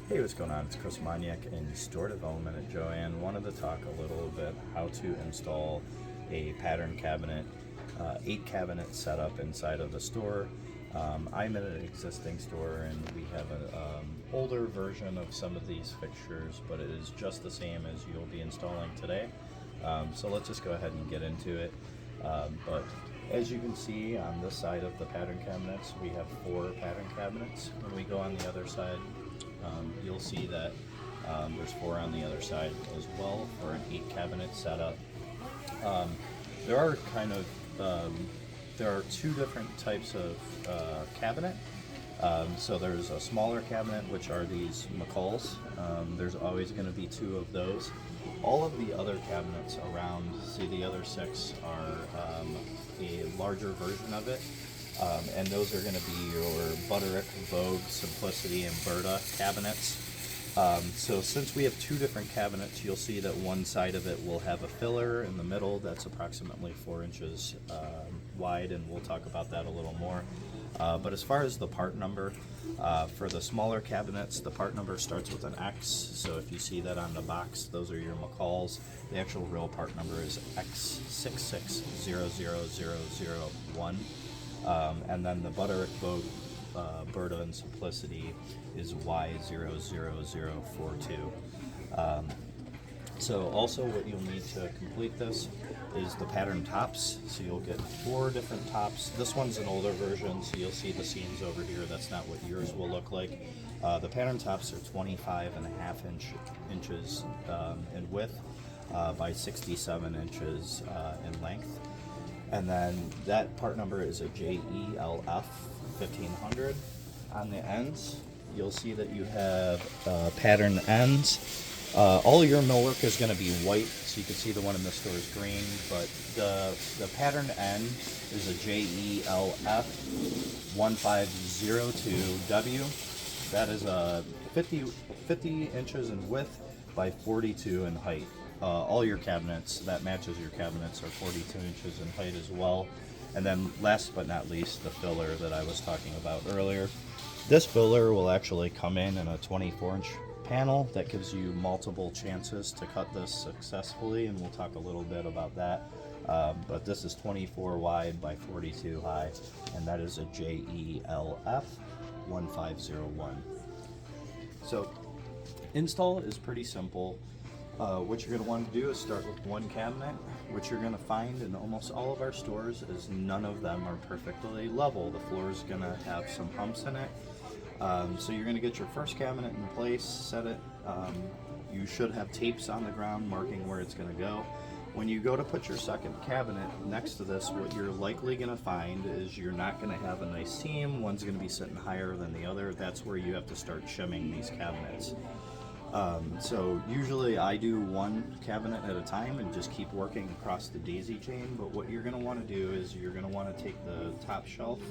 Hey, what's going on? It's Chris Maniak in Store Development at JOANN. Wanted to talk a little bit how to install a pattern cabinet, 8 cabinet setup inside of the store. I'm in an existing store and we have an older version of some of these fixtures, but it is just the same as you'll be installing today. So let's just go ahead and get into it. But as you can see on this side of the pattern cabinets, we have 4 pattern cabinets. When we go on the other side, you'll see that there's 4 on the other side as well for an 8 cabinet setup. There are there are 2 different types of cabinet. So there's a smaller cabinet, which are these McCalls. There's always going to be 2 of those. All of the other cabinets around, see the other 6 are a larger version of it. And those are going to be your Butterick, Vogue, Simplicity, and Berta cabinets. So since we have 2 different cabinets, you'll see that one side of it will have a filler in the middle that's approximately 4 inches wide, and we'll talk about that a little more. But as far as the part number, for the smaller cabinets, the part number starts with an X. So if you see that on the box, those are your McCalls. The actual real part number is X6600001. And then the Butterick, Vogue, Berta, and Simplicity is Y00042. So also what you'll need to complete this is the pattern tops. So you'll get 4 different tops. This one's an older version, so you'll see the seams over here. That's not what yours will look like. The pattern tops are 25.5 inches in width by 67 inches in length. And then that part number is a JELF 1500. On the ends, you'll see that you have pattern ends. All your millwork is going to be white, so you can see the one in the store is green, but the pattern end is a JELF 1502W. That is a 50 inches in width by 42 in height. All your cabinets, that matches your cabinets, are 42 inches in height as well. And then last but not least, the filler that I was talking about earlier. This filler will actually come in a 24-inch panel that gives you multiple chances to cut this successfully, and we'll talk a little bit about that. But this is 24 wide by 42 high, and that is a JELF 1501. So install is pretty simple. What you're going to want to do is start with one cabinet. What you're going to find in almost all of our stores is none of them are perfectly level. The floor is going to have some humps in it. So you're going to get your first cabinet in place, set it. You should have tapes on the ground marking where it's going to go. When you go to put your second cabinet next to this, what you're likely going to find is you're not going to have a nice seam. One's going to be sitting higher than the other. That's where you have to start shimming these cabinets. So usually I do one cabinet at a time and just keep working across the daisy chain, but what you're going to want to do is you're going to want to take the top shelf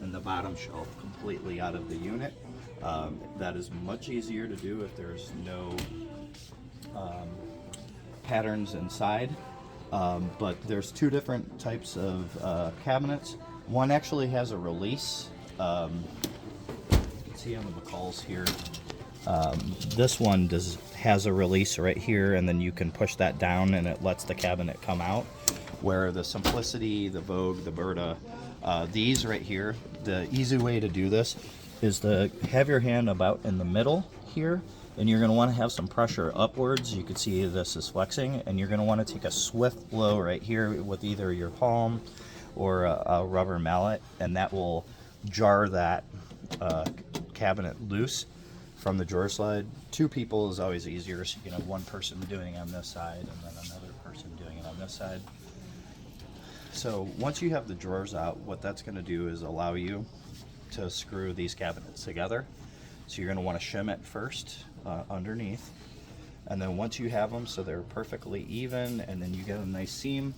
and the bottom shelf completely out of the unit. That is much easier to do if there's no patterns inside, but there's 2 different types of cabinets. One actually has a release. You can see on the McCalls here. This one has a release right here, and then you can push that down and it lets the cabinet come out. Where the Simplicity, the Vogue, the Berta, these right here, the easy way to do this is to have your hand about in the middle here, and you're going to want to have some pressure upwards. You can see this is flexing, and you're going to want to take a swift blow right here with either your palm or a rubber mallet, and that will jar that cabinet loose from the drawer slide. 2 people is always easier, so you can have one person doing it on this side and then another person doing it on this side. So once you have the drawers out, what that's going to do is allow you to screw these cabinets together. So you're going to want to shim it first underneath, and then once you have them so they're perfectly even and then you get a nice seam,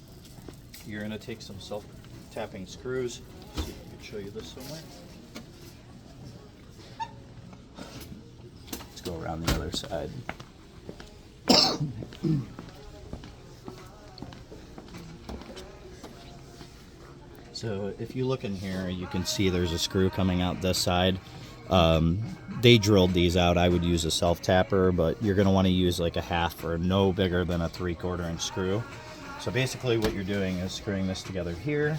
you're going to take some self-tapping screws. See if I can show you this somewhere. Go around the other side. So if you look in here, you can see there's a screw coming out this side. They drilled these out. I would use a self-tapper, but you're going to want to use like a half or no bigger than a 3/4 inch screw. So basically what you're doing is screwing this together here,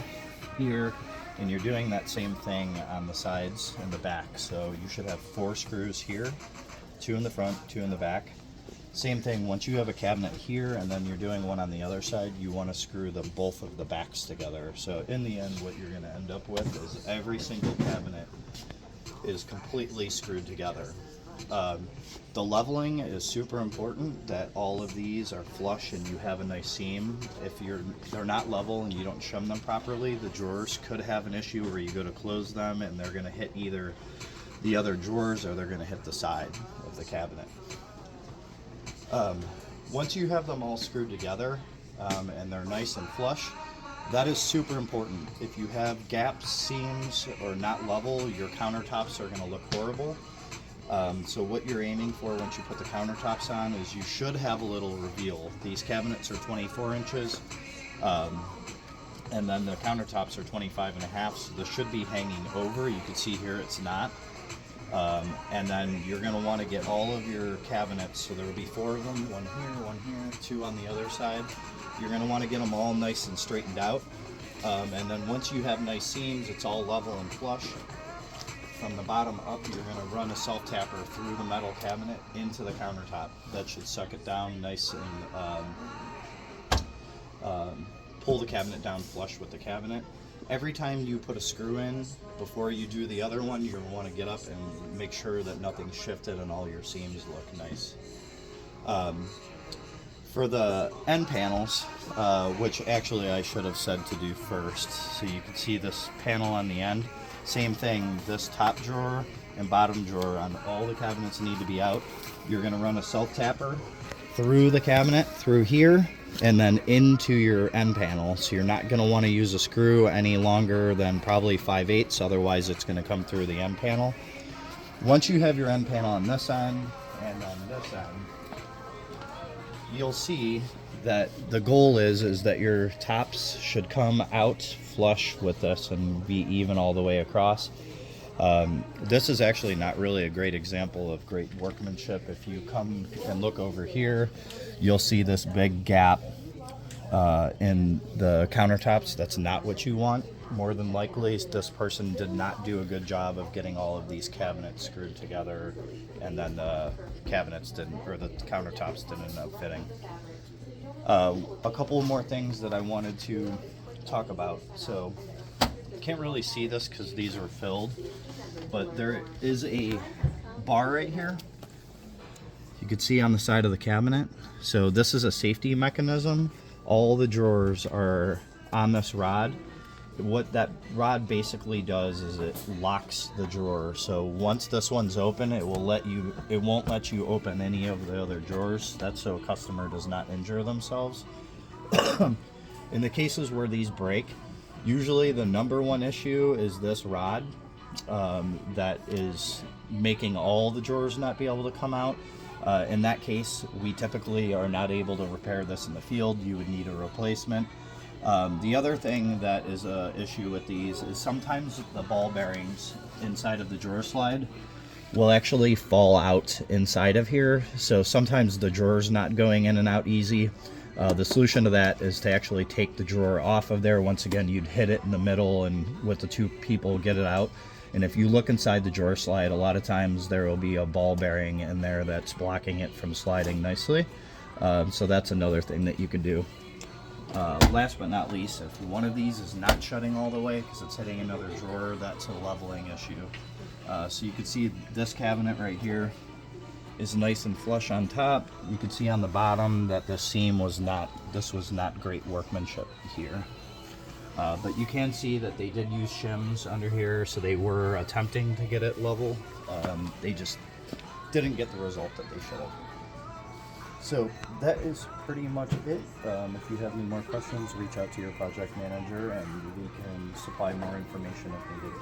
here, and you're doing that same thing on the sides and the back. So you should have 4 screws here, 2 in the front, 2 in the back. Same thing, once you have a cabinet here and then you're doing one on the other side, you want to screw both of the backs together. So in the end, what you're going to end up with is every single cabinet is completely screwed together. The leveling is super important, that all of these are flush and you have a nice seam. If they're not level and you don't shim them properly, the drawers could have an issue where you go to close them and they're going to hit either the other drawers or they're going to hit the side of the cabinet. Once you have them all screwed together and they're nice and flush, that is super important. If you have gaps, seams, or not level, your countertops are going to look horrible. So what you're aiming for once you put the countertops on is you should have a little reveal. These cabinets are 24 inches, and then the countertops are 25.5, so this should be hanging over. You can see here it's not. And then you're going to want to get all of your cabinets, so there will be 4 of them, 1 here, 2 on the other side. You're going to want to get them all nice and straightened out. And then once you have nice seams, it's all level and flush. From the bottom up, you're going to run a self-tapper through the metal cabinet into the countertop. That should suck it down nice and pull the cabinet down flush with the cabinet. Every time you put a screw in, before you do the other one, you're going to want to get up and make sure that nothing's shifted and all your seams look nice. For the end panels, which actually I should have said to do first, so you can see this panel on the end. Same thing, this top drawer and bottom drawer on all the cabinets need to be out. You're going to run a self-tapper through the cabinet, through here, and then into your end panel. So you're not going to want to use a screw any longer than probably 5/8, otherwise it's going to come through the end panel. Once you have your end panel on this end and on this end, you'll see that the goal is that your tops should come out flush with this and be even all the way across. This is actually not really a great example of great workmanship. If you come and look over here, you'll see this big gap in the countertops. That's not what you want. More than likely, this person did not do a good job of getting all of these cabinets screwed together, and then the cabinets didn't, or the countertops didn't end up fitting. A couple more things that I wanted to talk about. So you can't really see this because these are filled, but there is a bar right here. You can see on the side of the cabinet. So this is a safety mechanism. All the drawers are on this rod. What that rod basically does is it locks the drawer. So once this one's open, it won't let you open any of the other drawers. That's so a customer does not injure themselves. In the cases where these break, usually the number one issue is this rod that is making all the drawers not be able to come out. In that case, we typically are not able to repair this in the field. You would need a replacement. The other thing that is an issue with these is sometimes the ball bearings inside of the drawer slide will actually fall out inside of here. So sometimes the drawer's not going in and out easy. The solution to that is to actually take the drawer off of there. Once again, you'd hit it in the middle and with the 2 people get it out. And if you look inside the drawer slide, a lot of times there will be a ball bearing in there that's blocking it from sliding nicely. So that's another thing that you can do. Last but not least, if one of these is not shutting all the way because it's hitting another drawer, that's a leveling issue. So you can see this cabinet right here is nice and flush on top. You can see on the bottom that this seam was not great workmanship here. But you can see that they did use shims under here, so they were attempting to get it level. They just didn't get the result that they should have. So that is pretty much it. If you have any more questions, reach out to your project manager and we can supply more information if needed.